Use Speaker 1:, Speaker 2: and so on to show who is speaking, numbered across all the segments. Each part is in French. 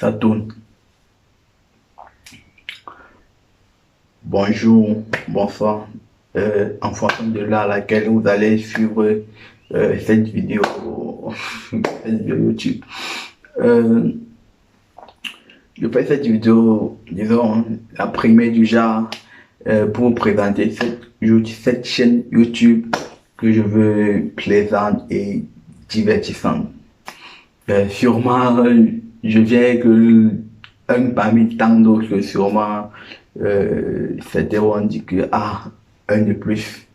Speaker 1: Ça tourne. Bonjour, bonsoir. En fonction de là à laquelle vous allez suivre cette vidéo, cette vidéo YouTube. Euh, je fais cette vidéo, disons, la première du genre, pour vous présenter cette chaîne YouTube que je veux plaisante et divertissante. Sûrement, je viens que un parmi tant d'autres, sûrement, certains vont dire que, un de plus.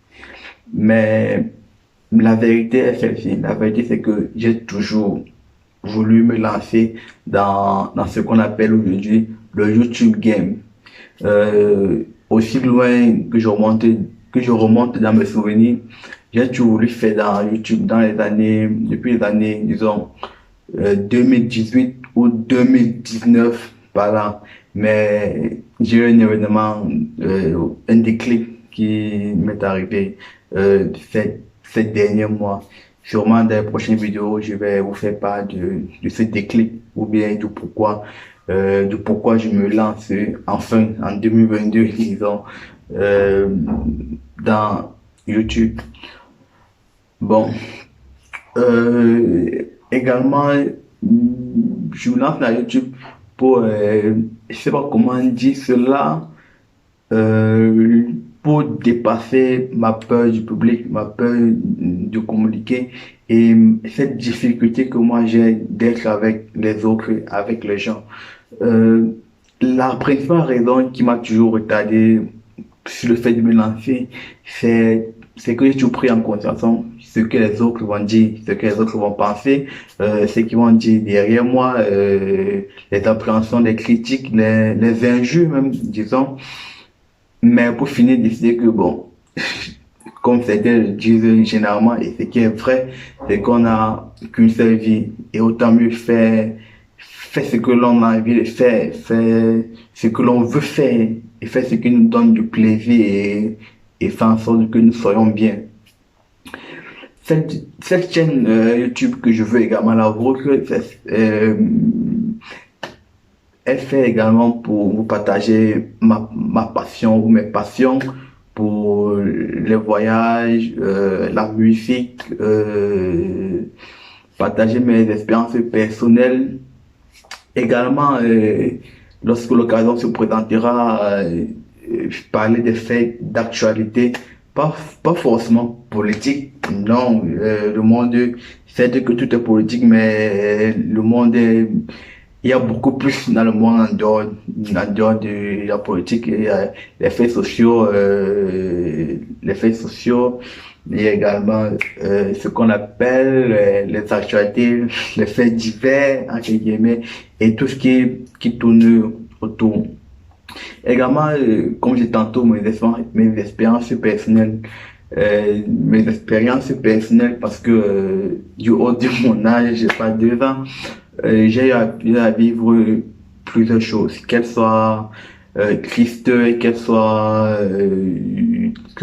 Speaker 1: Mais la vérité est celle-ci. La vérité, c'est que j'ai toujours voulu me lancer dans ce qu'on appelle aujourd'hui le YouTube Game. Aussi loin que je remonte dans mes souvenirs, j'ai toujours voulu faire dans YouTube depuis les années, disons, 2018 ou 2019 par là. Mais j'ai eu un événement, un déclic qui m'est arrivé ces derniers mois. Sûrement dans les prochaines vidéos, je vais vous faire part de ce déclic ou bien du pourquoi je me lance enfin en 2022, disons, euh, dans YouTube. Bon, également, je me lance dans YouTube pour, je sais pas comment dire cela, euh, pour dépasser ma peur du public, ma peur de communiquer et cette difficulté que moi j'ai d'être avec les autres, avec les gens. Euh, la principale raison qui m'a toujours retardé sur le fait de me lancer, c'est que j'ai toujours pris en considération ce que les autres vont dire, ce que les autres vont penser, ce qu'ils vont dire derrière moi, les appréhensions, les critiques, les injures même, disons. Mais pour finir, décider que bon, comme certains le disent généralement, et ce qui est vrai, c'est qu'on a qu'une seule vie, et autant mieux faire ce que l'on a envie de faire ce que l'on veut faire, et faire ce qui nous donne du plaisir et faire en sorte que nous soyons bien. Cette chaîne YouTube que je veux également la vôtre, elle fait également pour vous partager ma passion ou mes passions pour les voyages, la musique, partager mes expériences personnelles. Également, lorsque l'occasion se présentera, parler des faits d'actualité, pas forcément politique, non, le monde, c'est que tout est politique, mais le monde est, il y a beaucoup plus dans le monde en dehors de la politique. Il y a les faits sociaux, il y a également ce qu'on appelle les actualités, les faits divers, entre guillemets, et tout ce qui tourne autour. Également, comme j'ai tantôt mes expériences personnelles, parce que du haut de mon âge, j'ai pas 2 ans, j'ai eu à vivre plusieurs choses, qu'elles soient tristes, que ce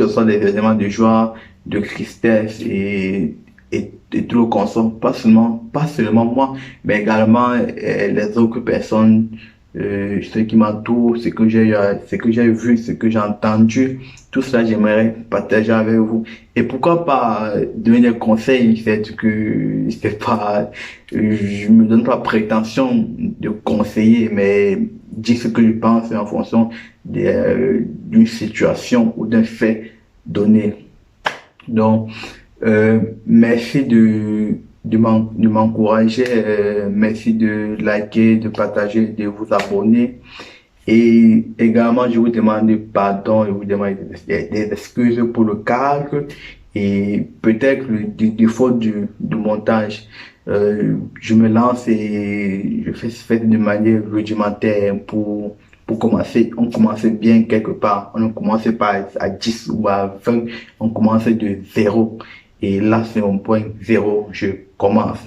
Speaker 1: soit des événements de joie, de tristesse et tout le consort, pas seulement moi, mais également les autres personnes, ceux qui m'entourent, ce que j'ai vu, ce que j'ai entendu, tout cela j'aimerais partager avec vous. Et pourquoi pas donner des conseils, c'est pas, je me donne pas prétention de conseiller, mais dire ce que je pense en fonction d'une situation ou d'un fait donné. Donc, merci de m'encourager, merci de liker, de partager, de vous abonner. Et également, je vous demande pardon, je vous demande des excuses pour le cadre et peut-être le défaut du montage. Je me lance et je fais de manière rudimentaire pour commencer. On commence bien quelque part. On ne commence pas à 10 ou à 20. On commence de zéro. Et là, c'est mon point zéro. Je commence.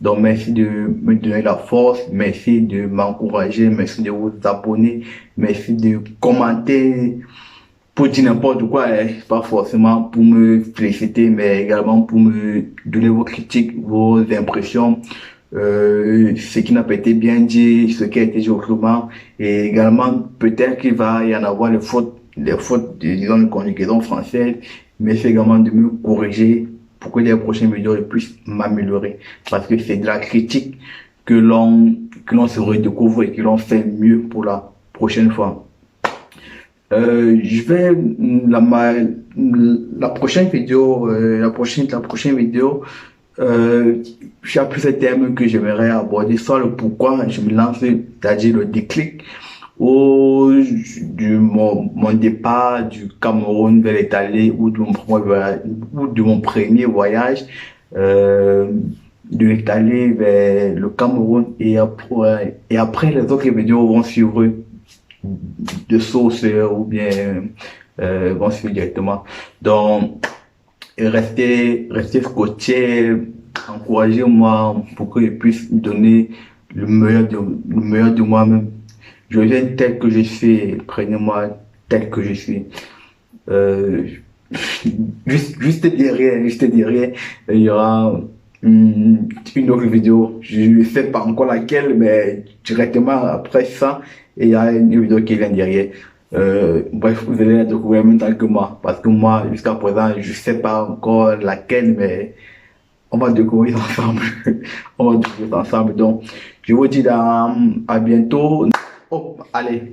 Speaker 1: Donc, merci de me donner la force, merci de m'encourager, merci de vous abonner, merci de commenter pour dire n'importe quoi, hein. Pas forcément pour me féliciter, mais également pour me donner vos critiques, vos impressions, ce qui n'a pas été bien dit, ce qui a été dit autrement, et également peut-être qu'il va y en avoir les fautes, disons, de conjugaison française, mais c'est également de me corriger pour que les prochaines vidéos puissent m'améliorer, parce que c'est de la critique que l'on se redécouvre et que l'on fait mieux pour la prochaine fois. Je vais la prochaine vidéo, la prochaine vidéo, j'ai plusieurs thèmes que j'aimerais aborder, soit le pourquoi je me lance, c'est-à-dire le déclic, ou mon départ du Cameroun vers l'Italie, ou de mon premier voyage, euh, de l'Italie vers le Cameroun, et après les autres vidéos vont suivre de sources ou bien vont suivre directement. Donc, restez scotché, encouragez-moi pour que je puisse donner le meilleur de moi-même. Je viens tel que je suis, prenez-moi tel que je suis. Euh, juste derrière, il y aura une autre vidéo. Je ne sais pas encore laquelle, mais directement après ça, il y a une vidéo qui vient derrière. Bref, vous allez la découvrir en même temps que moi, parce que moi, jusqu'à présent, je sais pas encore laquelle, mais on va découvrir ensemble. On va découvrir ensemble. Donc, je vous dis à bientôt. Oh, allez.